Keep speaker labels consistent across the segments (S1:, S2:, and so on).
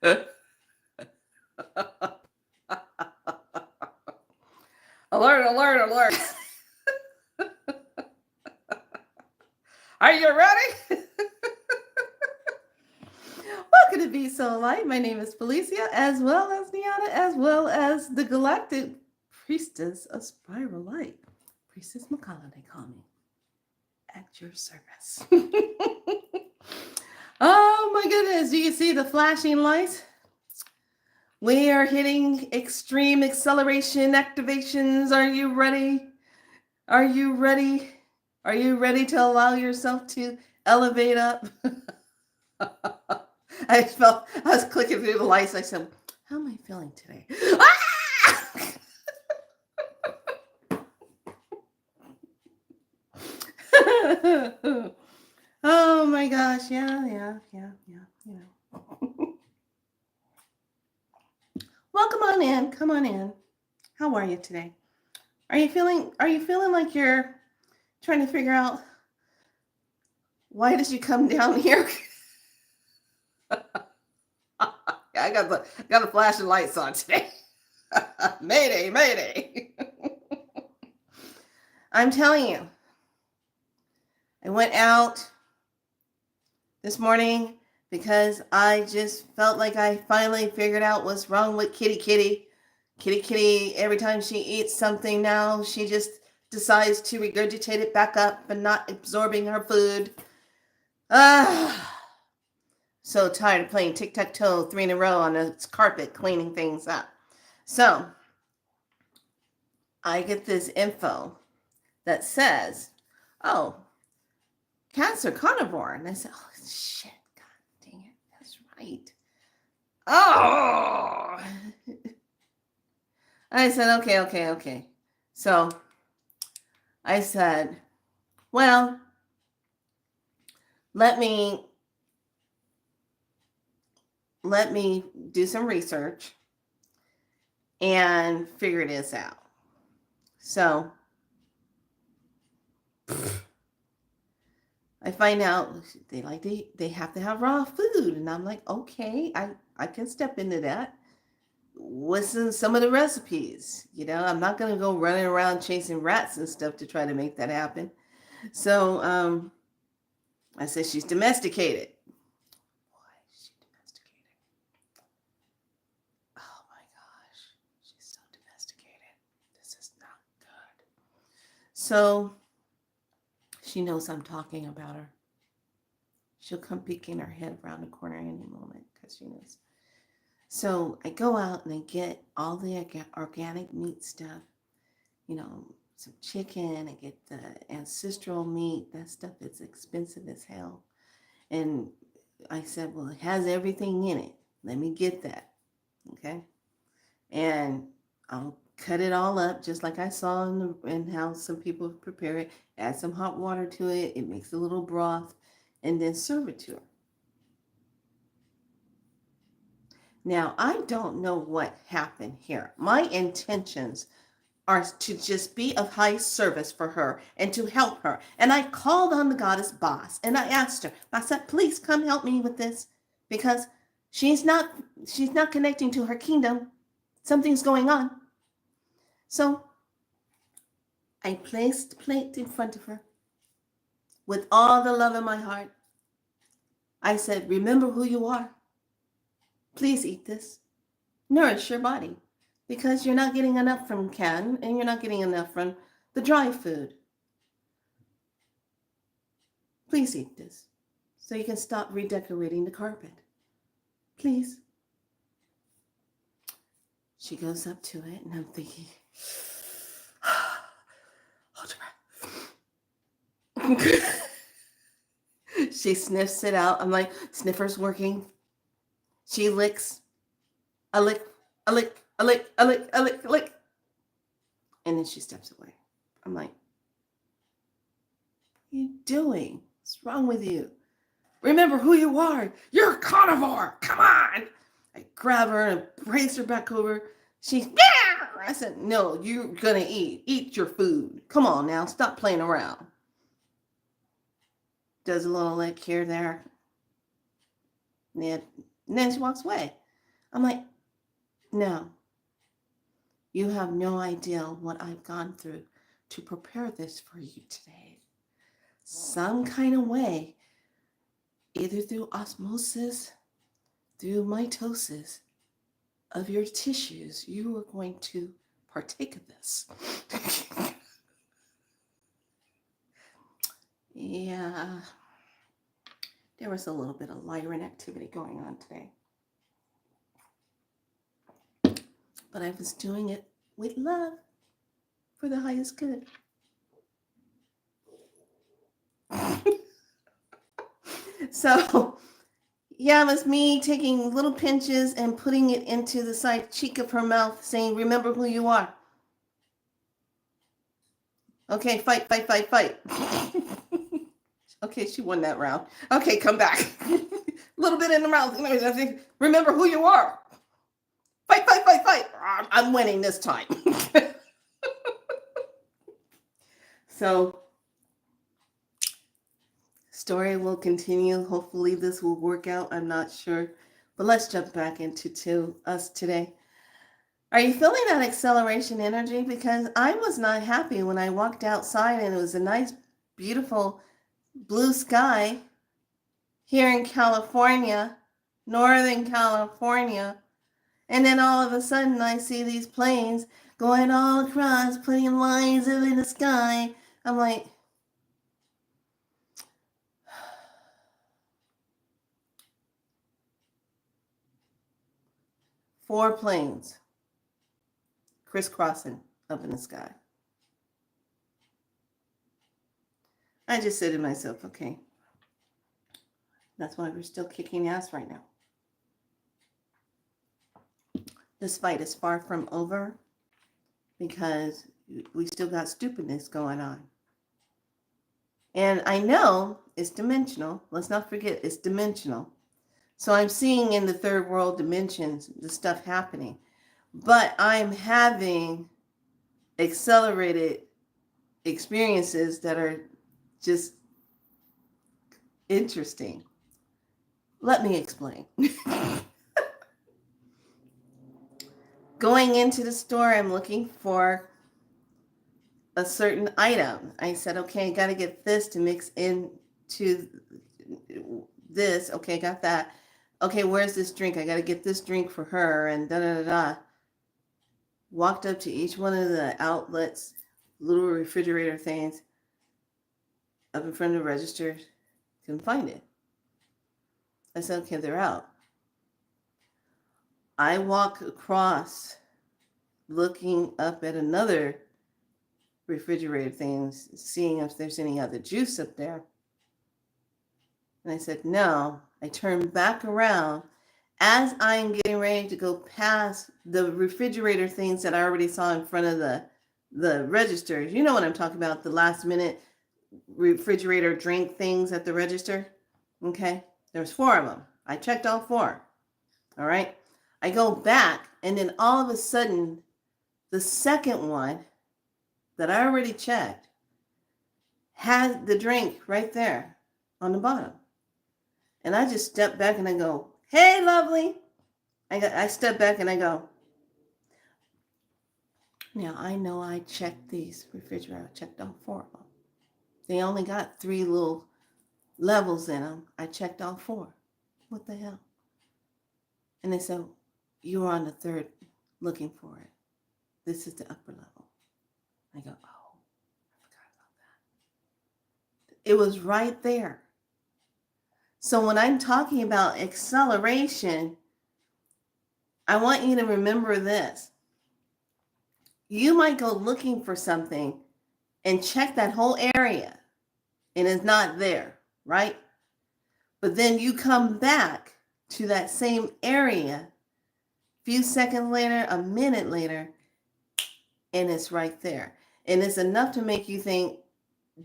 S1: Alert, alert, alert. Are you ready? Welcome to Be So Light. My name is Felicia, as well as Niana, as well as the Galactic Priestess of Spiral Light. Priestess Makala, they call me. At your service. Oh my goodness, you can see the flashing lights. We are hitting extreme acceleration activations. Are you ready? Are you ready? Are you ready to allow yourself to elevate up? I was clicking through the lights. I said, how am I feeling today? Oh my gosh. Yeah. Welcome on in. Come on in. How are you today? Are you feeling like you're trying to figure out why did you come down here? I got the flashing lights on today. Mayday, mayday. I'm telling you, I went out this morning because I just felt like I finally figured out what's wrong with Kitty Kitty. Kitty Kitty, every time she eats something now, she just decides to regurgitate it back up and not absorbing her food. So tired of playing tic-tac-toe 3 in a row on a carpet, cleaning things up. So I get this info that says, oh, cats are carnivore. And I said, oh, shit, god dang it, that's right. Oh! I said, okay. So I said, well, let me do some research and figure this out. So I find out they have to have raw food, and I'm like, okay, I can step into that. What's in some of the recipes? I'm not gonna go running around chasing rats and stuff to try to make that happen. So I said she's domesticated. Why is she domesticated? Oh my gosh, she's so domesticated. This is not good. So she knows I'm talking about her. She'll come peeking her head around the corner any moment because she knows. So I go out and I get all the organic meat stuff, some chicken. I get the ancestral meat. That stuff is expensive as hell. And I said, well, it has everything in it. Let me get that. Okay. And I'll cut it all up just like I saw in how some people prepare it. Add some hot water to it. It makes a little broth and then serve it to her. Now, I don't know what happened here. My intentions are to just be of high service for her and to help her. And I called on the goddess Bas and I asked her, I said, please come help me with this because she's not connecting to her kingdom. Something's going on. So I placed the plate in front of her with all the love in my heart. I said, remember who you are. Please eat this. Nourish your body because you're not getting enough from canned and you're not getting enough from the dry food. Please eat this so you can stop redecorating the carpet. Please. She goes up to it and I'm thinking, hold your breath. She sniffs it out. I'm like, sniffer's working. She licks. A lick. And then she steps away. I'm like, what are you doing? What's wrong with you? Remember who you are. You're a carnivore. Come on. I grab her and brace her back over. She's, yeah. I said, no, you're going to eat. Eat your food. Come on now. Stop playing around. Does a little lick here, there. And then she walks away. I'm like, no, you have no idea what I've gone through to prepare this for you today. Some kind of way, either through osmosis, through mitosis of your tissues, you are going to partake of this. Yeah, there was a little bit of Lyran activity going on today. But I was doing it with love for the highest good. So, yeah, it was me taking little pinches and putting it into the side cheek of her mouth, saying, remember who you are. Okay, fight, fight, fight, fight. Okay, she won that round. Okay, come back. A little bit in the mouth. Remember who you are. Fight, fight, fight, fight. I'm winning this time. So, story will continue. Hopefully this will work out. I'm not sure. But let's jump back into us today. Are you feeling that acceleration energy? Because I was not happy when I walked outside and it was a nice, beautiful blue sky here in California, Northern California. And then all of a sudden I see these planes going all across, putting lines in the sky. I'm like, four planes crisscrossing up in the sky. I just said to myself, okay, that's why we're still kicking ass right now. This fight is far from over because we still got stupidness going on. And I know it's dimensional. Let's not forget it's dimensional. So I'm seeing in the third world dimensions the stuff happening. But I'm having accelerated experiences that are just interesting. Let me explain. Going into the store, I'm looking for a certain item. I said, okay, I got to get this to mix into this. Okay, got that. Okay, where's this drink? I got to get this drink for her and da-da-da-da. Walked up to each one of the outlets, little refrigerator things, up in front of the register. Couldn't find it. I said, okay, they're out. I walk across looking up at another refrigerator things, seeing if there's any other juice up there. And I said, no. I turned back around as I'm getting ready to go past the refrigerator things that I already saw in front of the registers. You know what I'm talking about, the last minute refrigerator drink things at the register. Okay, there's 4 of them. I checked all 4. All right. I go back, and then all of a sudden, the second one that I already checked had the drink right there on the bottom. And I just step back and I go, hey, lovely. I step back and I go, now I know I checked these refrigerators. I checked all 4 of them. They only got 3 little levels in them. I checked all 4. What the hell? And they said, you were on the 3rd looking for it. This is the upper level. I go, oh, I forgot about that. It was right there. So when I'm talking about acceleration, I want you to remember this. You might go looking for something and check that whole area and it's not there, right? But then you come back to that same area a few seconds later, a minute later, and it's right there. And it's enough to make you think,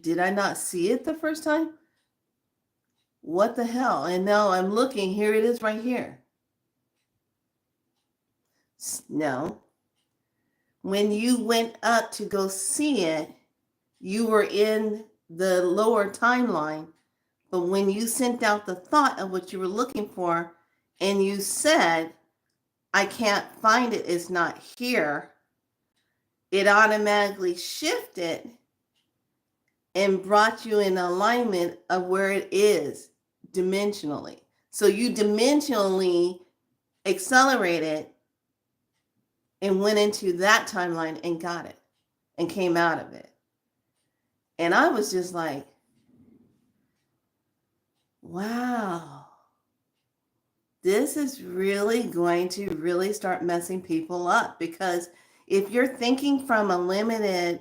S1: did I not see it the first time? What the hell? And now I'm looking, here it is right here. No. When you went up to go see it, you were in the lower timeline. But when you sent out the thought of what you were looking for, and you said, I can't find it, it's not here, it automatically shifted and brought you in alignment of where it is dimensionally. So you dimensionally accelerated and went into that timeline and got it and came out of it. And I was just like, wow, this is really going to really start messing people up, because if you're thinking from a limited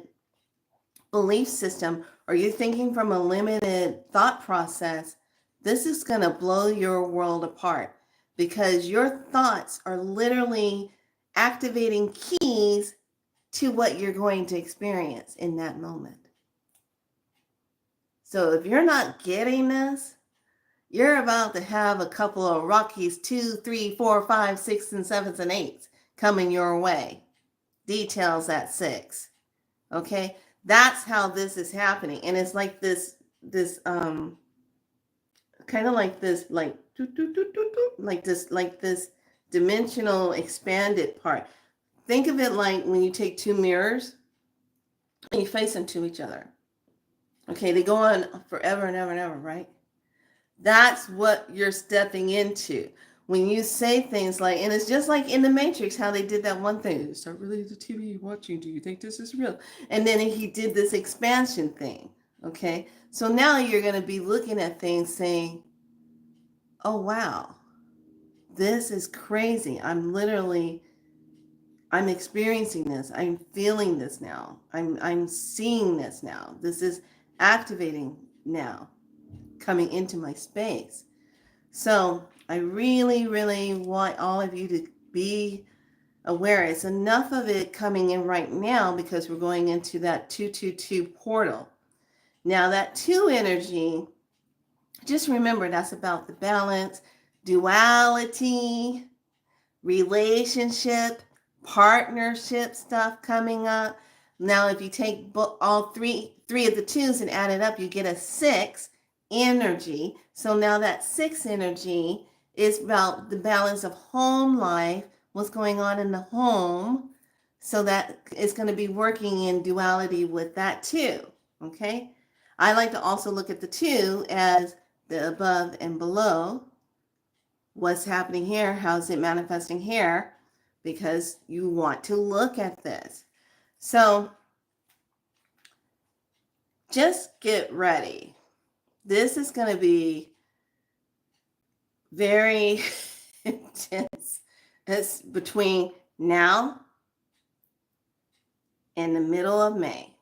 S1: belief system or you're thinking from a limited thought process, this is going to blow your world apart, because your thoughts are literally activating keys to what you're going to experience in that moment. So if you're not getting this, you're about to have a couple of Rockies 2, 3, 4, 5, 6, and 7s and 8s coming your way. Details at 6. Okay? That's how this is happening. And it's like this kind of like this, like this dimensional expanded part. Think of it like when you take two mirrors and you face them to each other. Okay, they go on forever and ever and ever, right? That's what you're stepping into when you say things like, and it's just like in the Matrix, how they did that one thing. Start really the TV watching. Do you think this is real? And then he did this expansion thing. Okay, so now you're going to be looking at things saying, oh, wow, this is crazy. I'm experiencing this. I'm feeling this now. I'm seeing this now. This is activating now, coming into my space. So I really, really want all of you to be aware. It's enough of it coming in right now because we're going into that 222 portal. Now that 2 energy, just remember that's about the balance, duality, relationship, partnership stuff coming up. Now if you take all three of the 2s and add it up, you get a 6 energy. So now that 6 energy is about the balance of home life, what's going on in the home. So that is going to be working in duality with that too. Okay. I like to also look at the 2 as the above and below. What's happening here? How's it manifesting here? Because you want to look at this. So just get ready. This is going to be very intense. It's between now and the middle of May.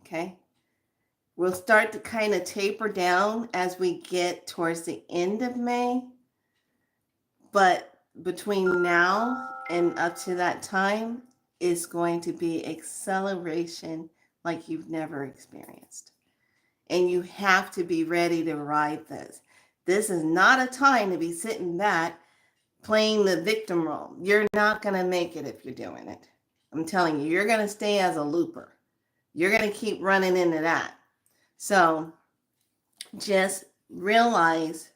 S1: Okay. We'll start to kind of taper down as we get towards the end of May. But between now and up to that time is going to be acceleration like you've never experienced. And you have to be ready to ride this. This is not a time to be sitting back playing the victim role. You're not going to make it if you're doing it. I'm telling you, you're going to stay as a looper. You're going to keep running into that. So just realize,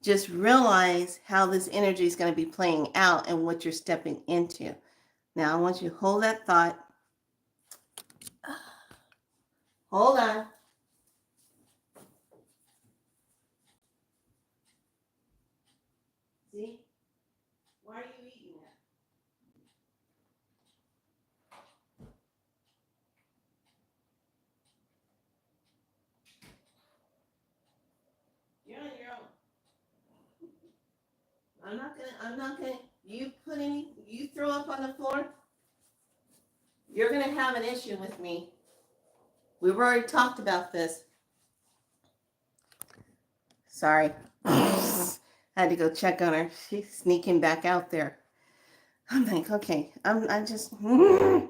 S1: just realize how this energy is going to be playing out and what you're stepping into. Now, I want you to hold that thought. Hold on. See? Why are you eating that? You're on your own. I'm not gonna, you throw up on the floor, you're gonna have an issue with me. We've already talked about this. Sorry. I had to go check on her. She's sneaking back out there. I'm like, okay, I just got time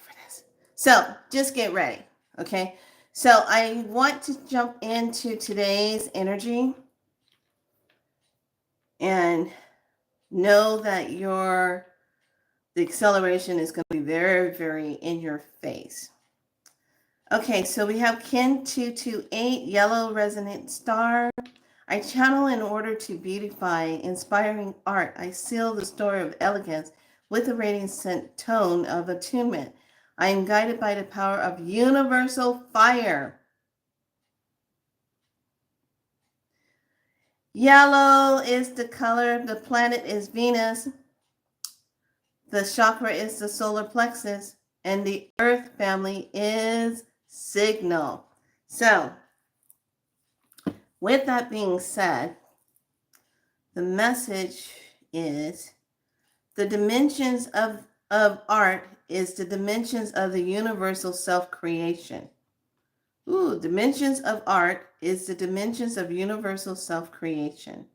S1: for this. So just get ready, okay? So I want to jump into today's energy and know that the acceleration is going to be very, very in your face. Okay, so we have Kin 228, yellow resonant star. I channel in order to beautify inspiring art. I seal the story of elegance with a radiant tone of attunement. I am guided by the power of universal fire. Yellow is the color. The planet is Venus. The chakra is the solar plexus. And the earth family is signal. So, with that being said, the message is the dimensions of art is the dimensions of the universal self-creation. Dimensions of art is the dimensions of universal self-creation.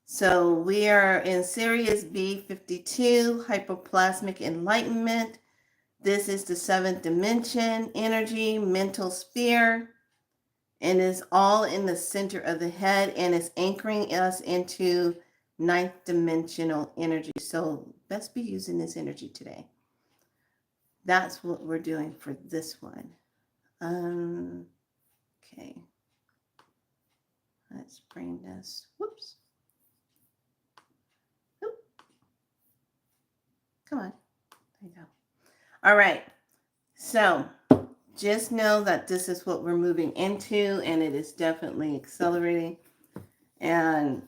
S1: So we are in Sirius B52, hypoplasmic enlightenment. This is the 7th dimension, energy, mental sphere, and is all in the center of the head and is anchoring us into 9th dimensional energy. So best be using this energy today. That's what we're doing for this one. Okay. Let's bring this. Whoops. Oop. Come on. There you go. All right. So just know that this is what we're moving into, and it is definitely accelerating. And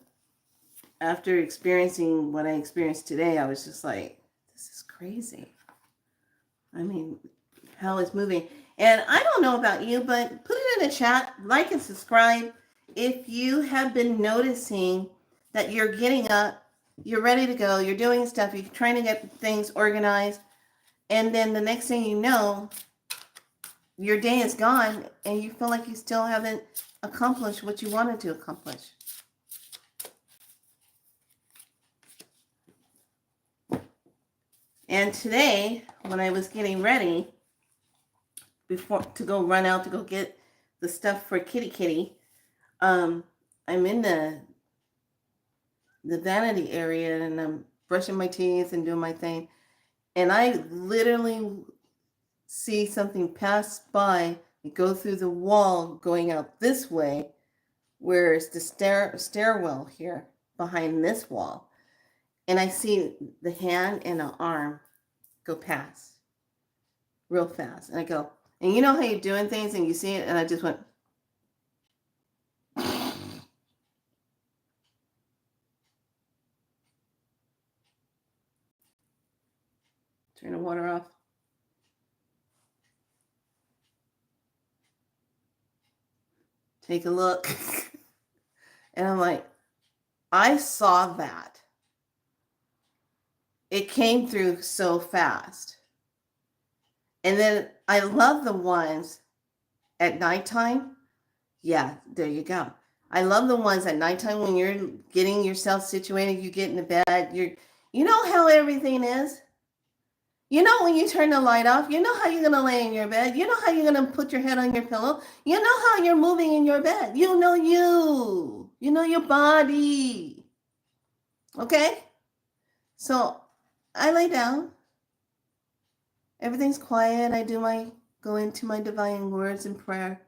S1: after experiencing what I experienced today, I was just like, this is crazy. I mean, hell is moving. And I don't know about you, but put it in the chat, like and subscribe if you have been noticing that you're getting up, you're ready to go, you're doing stuff, you're trying to get things organized, and then the next thing you know, your day is gone and you feel like you still haven't accomplished what you wanted to accomplish. And today, when I was getting ready before to go run out to go get the stuff for Kitty, I'm in the vanity area and I'm brushing my teeth and doing my thing. And I literally see something pass by and go through the wall going out this way, where it's the stairwell here behind this wall. And I see the hand and the arm go past real fast. And I go, and you know how you're doing things and you see it, and I just went. Turn the water off. Take a look. And I'm like, I saw that. It came through so fast. And then I love the ones at nighttime. Yeah, there you go. I love the ones at nighttime when you're getting yourself situated, you get in the bed, you know how everything is. You know when you turn the light off, you know how you're going to lay in your bed. You know how you're going to put your head on your pillow. You know how you're moving in your bed. You know you. You know your body. Okay? So I lay down. Everything's quiet. I go into my divine words and prayer.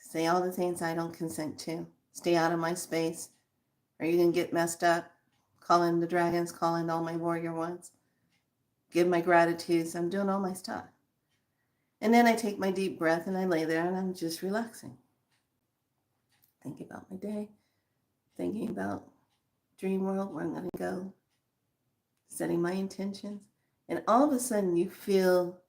S1: Say all the things I don't consent to. Stay out of my space, or you can get messed up. Call in the dragons, call in all my warrior ones. Give my gratitudes. I'm doing all my stuff. And then I take my deep breath and I lay there and I'm just relaxing. Thinking about my day. Thinking about dream world, where I'm going to go. Setting my intentions. And all of a sudden you feel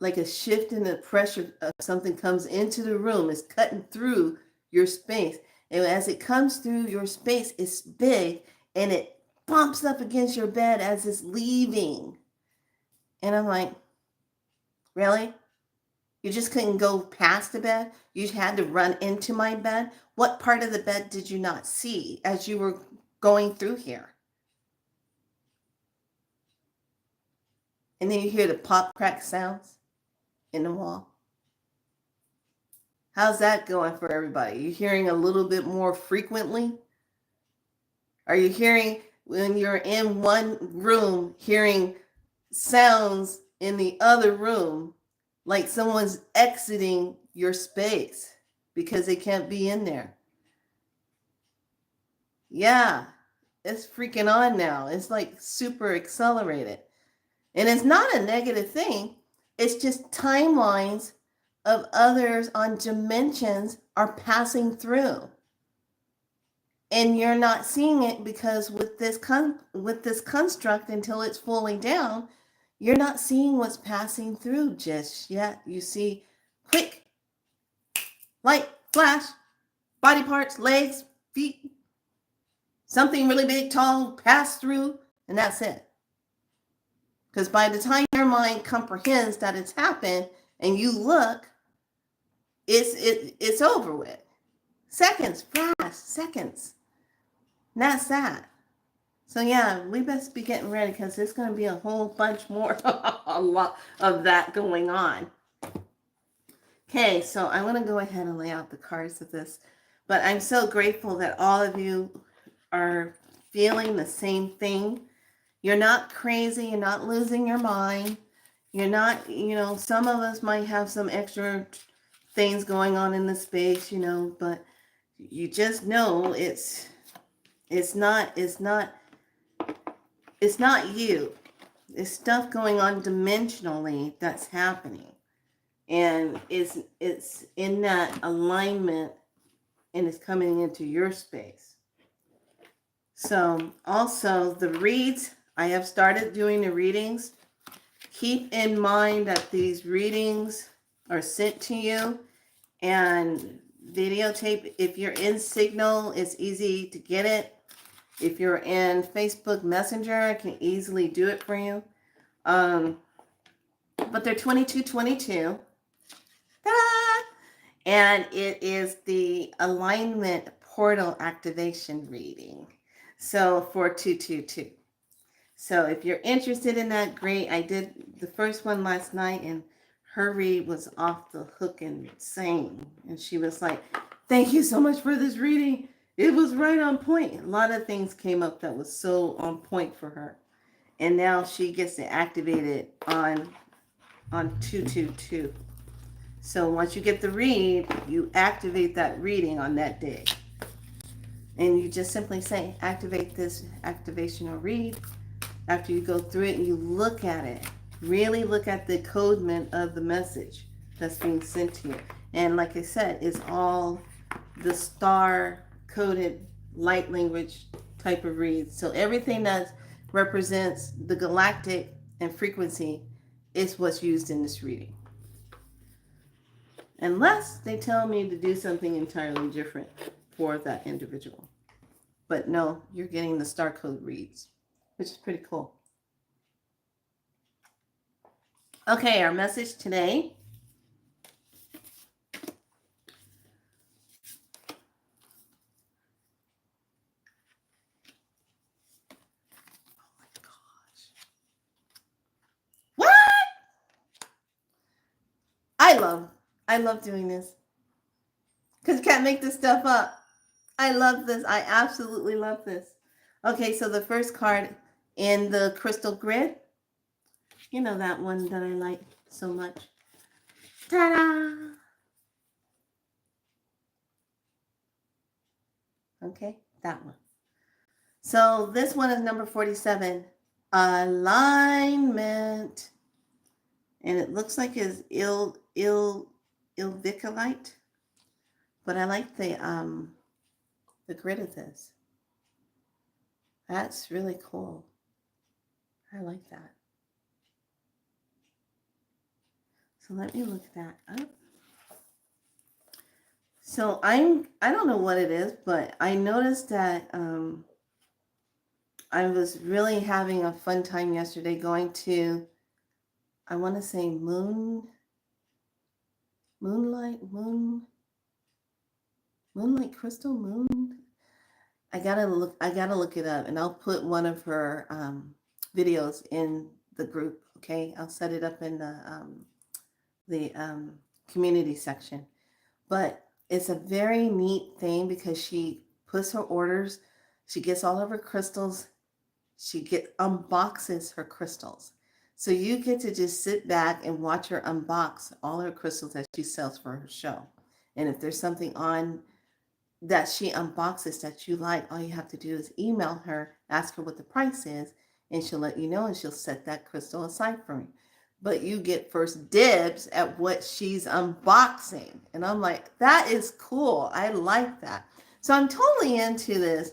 S1: like a shift in the pressure of something comes into the room. It's cutting through your space. And as it comes through your space, it's big. And it bumps up against your bed as it's leaving. And I'm like, really? You just couldn't go past the bed? You had to run into my bed? What part of the bed did you not see as you were going through here? And then you hear the pop crack sounds in the wall. How's that going for everybody? You hearing a little bit more frequently? Are you hearing, when you're in one room, hearing sounds in the other room like someone's exiting your space because they can't be in there. Yeah, it's freaking on now. It's like super accelerated. And it's not a negative thing, it's just timelines of others on dimensions are passing through. And you're not seeing it because with this construct until it's fully down, you're not seeing what's passing through just yet. You see quick, light, flash, body parts, legs, feet, something really big, tall, pass through, and that's it. Because by the time your mind comprehends that it's happened and you look, it's over with. Seconds, flash, seconds. And that's that. So yeah, we best be getting ready because there's going to be a whole bunch more, a lot of that going on. Okay, so I want to go ahead and lay out the cards of this. But I'm so grateful that all of you are feeling the same thing. You're not crazy. You're not losing your mind. You're not, some of us might have some extra things going on in the space, but you just know it's not you. It's stuff going on dimensionally that's happening. And it's in that alignment and it's coming into your space. So also the reads, I have started doing the readings. Keep in mind that these readings are sent to you and videotape. If you're in Signal, it's easy to get it. If you're in Facebook Messenger, I can easily do it for you. But they're 2222. Ta-da! And it is the alignment portal activation reading. So for 222. So if you're interested in that, great. I did the first one last night and her read was off the hook and insane. And she was like, thank you so much for this reading. It was right on point. A lot of things came up that was so on point for her. And now she gets to activate it on 222. So once you get the read, you activate that reading on that day. And you just simply say, activate this activation or read. After you go through it and you look at it, really look at the codement of the message that's being sent to you. And like I said, it's all the star coded light language type of reads. So everything that represents the galactic and frequency is what's used in this reading. Unless they tell me to do something entirely different for that individual. But no, you're getting the star code reads, which is pretty cool. Okay, our message today. Oh my gosh. What? I love doing this. Because you can't make this stuff up. I love this. I absolutely love this. Okay, so the first card in the crystal grid. You know that one that I like so much. Ta-da! Okay, that one. So this one is number 47. Alignment. And it looks like it's ilvicolite. But I like the grid of this. That's really cool. I like that. So let me look that up. So I don't know what it is, but I noticed that I was really having a fun time yesterday going to, I want to say moonlight crystal moon. I gotta look it up, and I'll put one of her videos in the group. Okay, I'll set it up in the community section. But it's a very neat thing because she puts her orders, she gets all of her crystals, she unboxes her crystals. So you get to just sit back and watch her unbox all her crystals that she sells for her show. And if there's something on that she unboxes that you like, all you have to do is email her, ask her what the price is, and she'll let you know and she'll set that crystal aside for me. But you get first dibs at what she's unboxing. And I'm like, that is cool. I like that. So I'm totally into this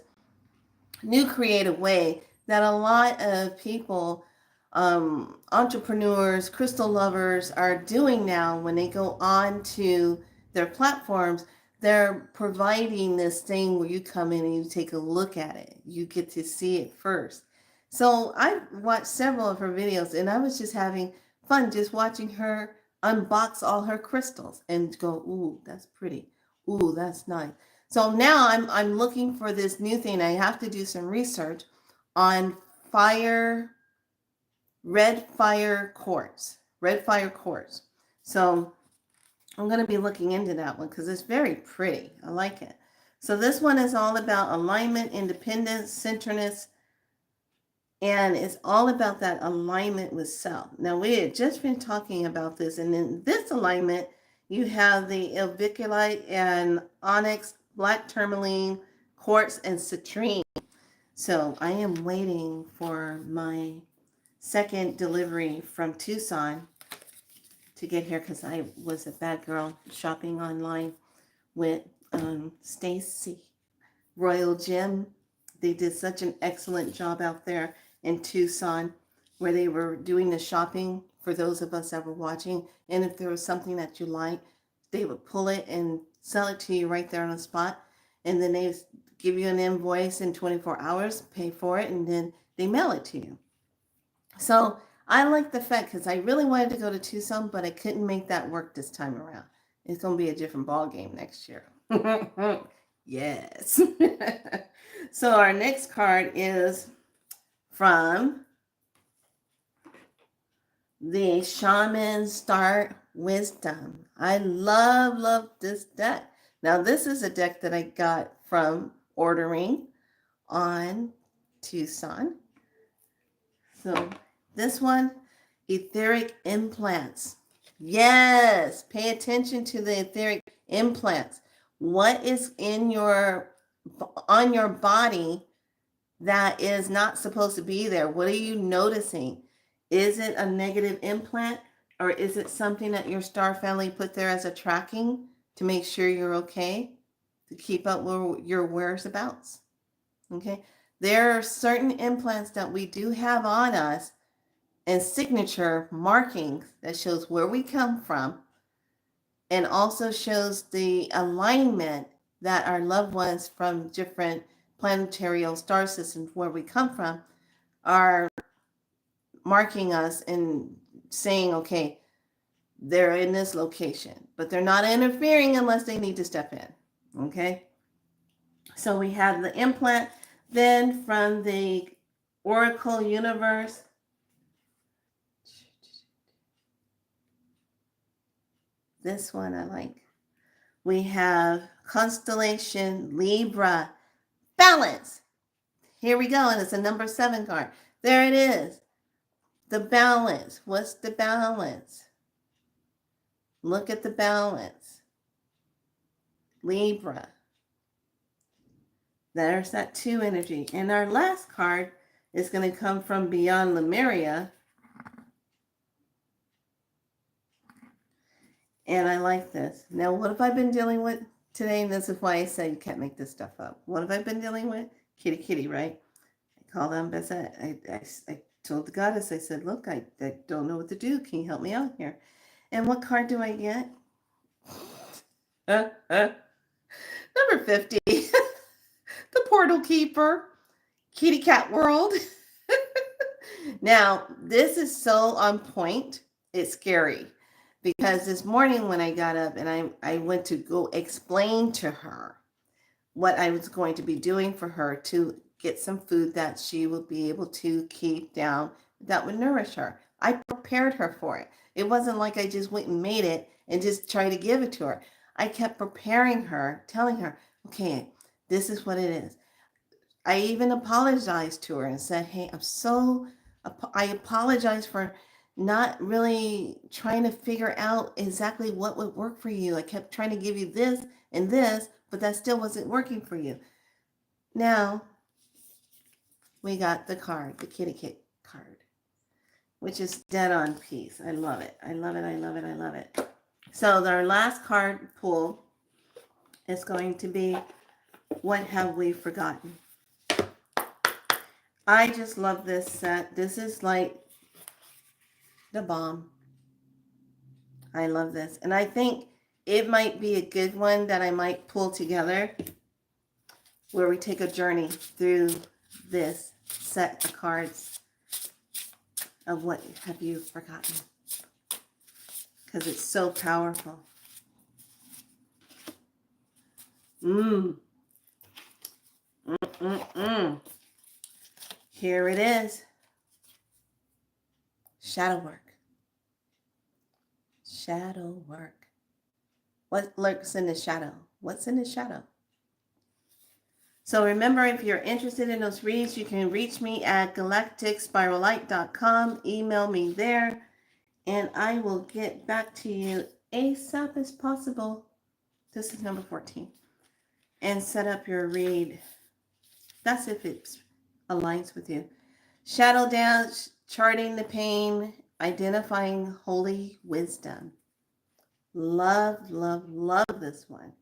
S1: new creative way that a lot of people, entrepreneurs, crystal lovers are doing now when they go on to their platforms. They're providing this thing where you come in and you take a look at it. You get to see it first. So I watched several of her videos and I was just having fun just watching her unbox all her crystals and go, ooh, that's pretty. Ooh, that's nice. So now I'm looking for this new thing. I have to do some research on red fire quartz. Red fire quartz. So I'm going to be looking into that one because it's very pretty. I like it. So this one is all about alignment, independence, centeredness, and it's all about that alignment with self. Now, we had just been talking about this, and in this alignment, you have the ilviculite and onyx, black tourmaline, quartz, and citrine. So I am waiting for my second delivery from Tucson to get here because I was a bad girl shopping online with Stacy Royal Gym. They did such an excellent job out there in Tucson where they were doing the shopping for those of us that were watching. And if there was something that you liked, they would pull it and sell it to you right there on the spot. And then they give you an invoice in 24 hours, pay for it, and then they mail it to you. So I like the fact because I really wanted to go to Tucson, but I couldn't make that work this time around. It's going to be a different ball game next year. Yes. So our next card is from the Shaman Star Wisdom. I love this deck. Now this is a deck that I got from ordering on Tucson. So this one, etheric implants. Yes, pay attention to the etheric implants. What is on your body that is not supposed to be there? What are you noticing? Is it a negative implant or is it something that your star family put there as a tracking to make sure you're okay, to keep up with your whereabouts? Okay. There are certain implants that we do have on us and signature markings that shows where we come from and also shows the alignment that our loved ones from different planetary star systems where we come from are marking us and saying, okay, they're in this location, but they're not interfering unless they need to step in. Okay. So we have the implant. Then from the Oracle Universe, this one I like. We have Constellation Libra, balance. Here we go, and it's a number 7 card. There it is. The balance. What's the balance? Look at the balance. Libra. There's that 2 energy. And our last card is going to come from Beyond Lemuria. And I like this. Now, what have I been dealing with today? And this is why I say you can't make this stuff up. What have I been dealing with? Kitty, right? I called on Bessette. I told the goddess, I said, look, I don't know what to do. Can you help me out here? And what card do I get? Number 50. The Portal Keeper. Kitty Cat World. Now, this is so on point. It's scary. Because this morning when I got up and I went to go explain to her what I was going to be doing for her to get some food that she would be able to keep down that would nourish her. I prepared her for it. It wasn't like I just went and made it and just tried to give it to her. I kept preparing her, telling her, okay, this is what it is. I even apologized to her and said, hey, I apologize for not really trying to figure out exactly what would work for you. I kept trying to give you this and this, but that still wasn't working for you. Now we got the card, the kitty kit card, which is dead on peace. I love it. I love it. I love it. I love it. So our last card pull is going to be, what have we forgotten? I just love this set. This is like the bomb. I love this. And I think it might be a good one that I might pull together, where we take a journey through this set of cards of what have you forgotten, because it's so powerful. Here it is. Shadow work. Shadow work. What lurks in the shadow? What's in the shadow? So remember, if you're interested in those reads, you can reach me at galacticspiralite.com. Email me there, and I will get back to you ASAP as possible. This is number 14. And set up your read. That's if it aligns with you. Shadow dance, charting the pain, identifying holy wisdom. Love, love, love this one.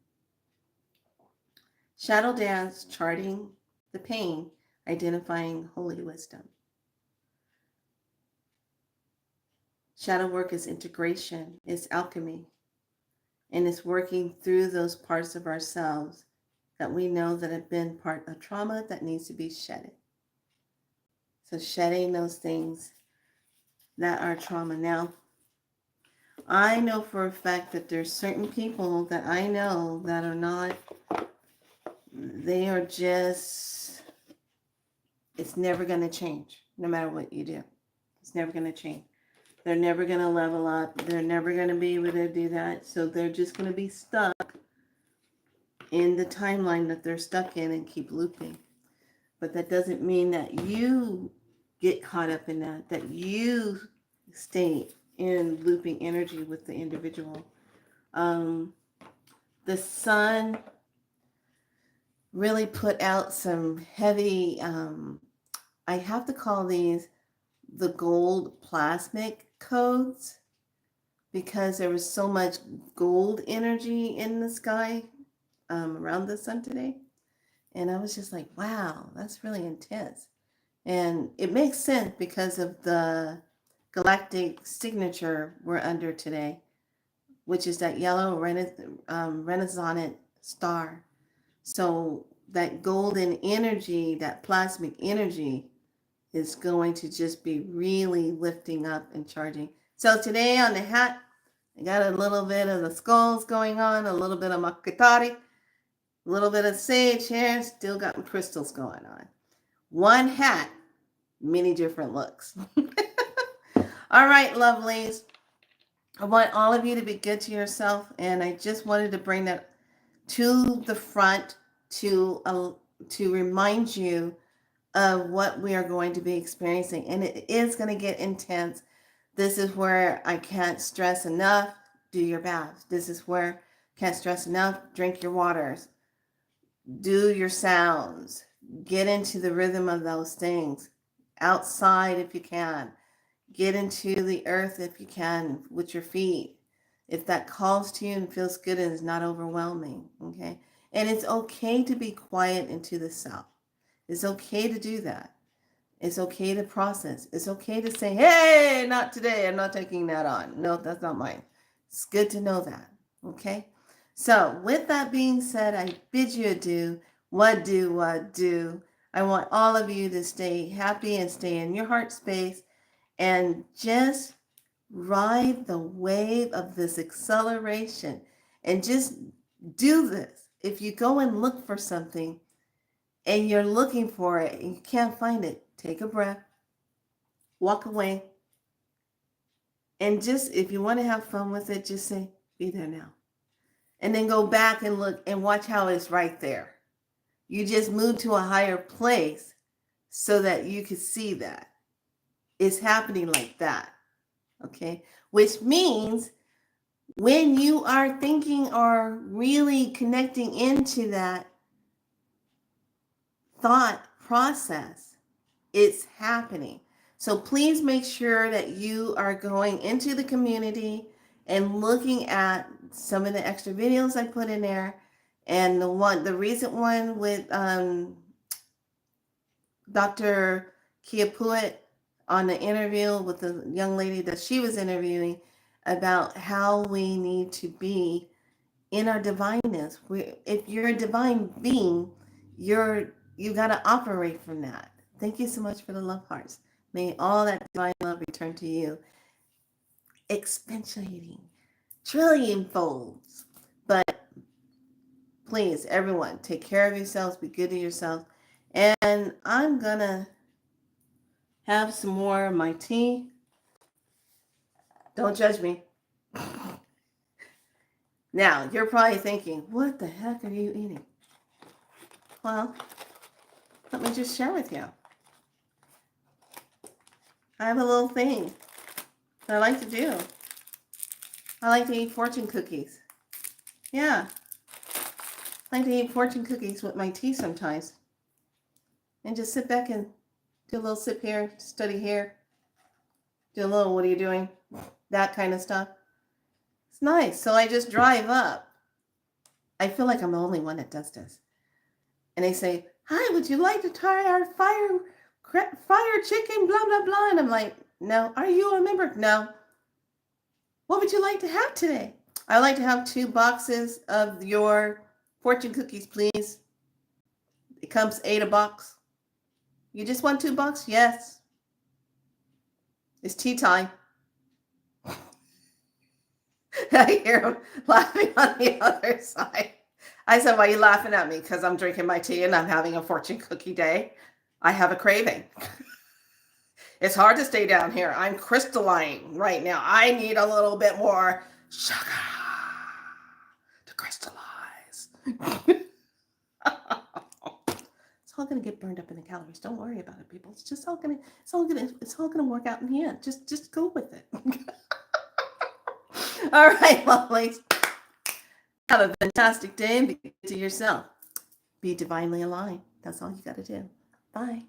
S1: Shadow dance, charting the pain, identifying holy wisdom. Shadow work is integration, it's alchemy, and it's working through those parts of ourselves that we know that have been part of trauma that needs to be shedded. So shedding those things that are trauma. Now, I know for a fact that there's certain people that I know that are not, they are just, it's never going to change no matter what you do. It's never going to change. They're never going to level up. They're never going to be able to do that. So they're just going to be stuck in the timeline that they're stuck in and keep looping. But that doesn't mean that you get caught up in that, that you stay in looping energy with the individual. The sun really put out some heavy, I have to call these the gold plasmic codes, because there was so much gold energy in the sky around the sun today. And I was just like, wow, that's really intense. And it makes sense because of the galactic signature we're under today, which is that yellow Renaissance star. So that golden energy, that plasmic energy, is going to just be really lifting up and charging. So today on the hat, I got a little bit of the skulls going on, a little bit of Makatari, a little bit of sage here, still got my crystals going on. One hat, many different looks. All right, lovelies. I want all of you to be good to yourself, and I just wanted to bring that to the front to remind you of what we are going to be experiencing. And it is going to get intense. This is where I can't stress enough. Do your baths. This is where can't stress enough. Drink your waters. Do your sounds. Get into the rhythm of those things. Outside if you can. Get into the earth if you can with your feet. If that calls to you and feels good and is not overwhelming. Okay. And it's okay to be quiet and to the self. It's okay to do that. It's okay to process. It's okay to say, hey, not today. I'm not taking that on. No, that's not mine. It's good to know that. Okay. So with that being said, I bid you adieu. What do? I want all of you to stay happy and stay in your heart space and just ride the wave of this acceleration and just do this. If you go and look for something and you're looking for it and you can't find it, take a breath, walk away, and just, if you want to have fun with it, just say, be there now. And then go back and look and watch how it's right there. You just move to a higher place so that you can see that it's happening like that. Okay, which means when you are thinking or really connecting into that thought process, it's happening. So please make sure that you are going into the community and looking at some of the extra videos I put in there. And the recent one with Dr. Kia Puit on the interview with the young lady that she was interviewing about how we need to be in our divineness. If you're a divine being, you got to operate from that. Thank you so much for the love hearts. May all that divine love return to you, exponentiating, trillion folds. But please, everyone, take care of yourselves, be good to yourself. And I'm going to have some more of my tea. Don't judge me. Now, you're probably thinking, what the heck are you eating? Well, let me just share with you. I have a little thing that I like to do. I like to eat fortune cookies. Yeah. I like to eat fortune cookies with my tea sometimes. And just sit back and do a little sip here, study here. Do a little, what are you doing? That kind of stuff. It's nice. So I just drive up. I feel like I'm the only one that does this. And they say, hi, would you like to try our fire chicken, blah, blah, blah. And I'm like, no. Are you a member? No. What would you like to have today? I'd like to have 2 boxes of your fortune cookies, please. It comes 8 a box. You just want 2 boxes? Yes. It's tea time. I hear him laughing on the other side. I said, why are you laughing at me? Because I'm drinking my tea and I'm having a fortune cookie day. I have a craving. It's hard to stay down here. I'm crystalline right now. I need a little bit more sugar to crystallize. It's all gonna get burned up in the calories. Don't worry about it, people. It's all gonna work out in the end. Just go with it. All right, lovelies. Have a fantastic day and be good to yourself. Be divinely aligned. That's all you got to do. Bye.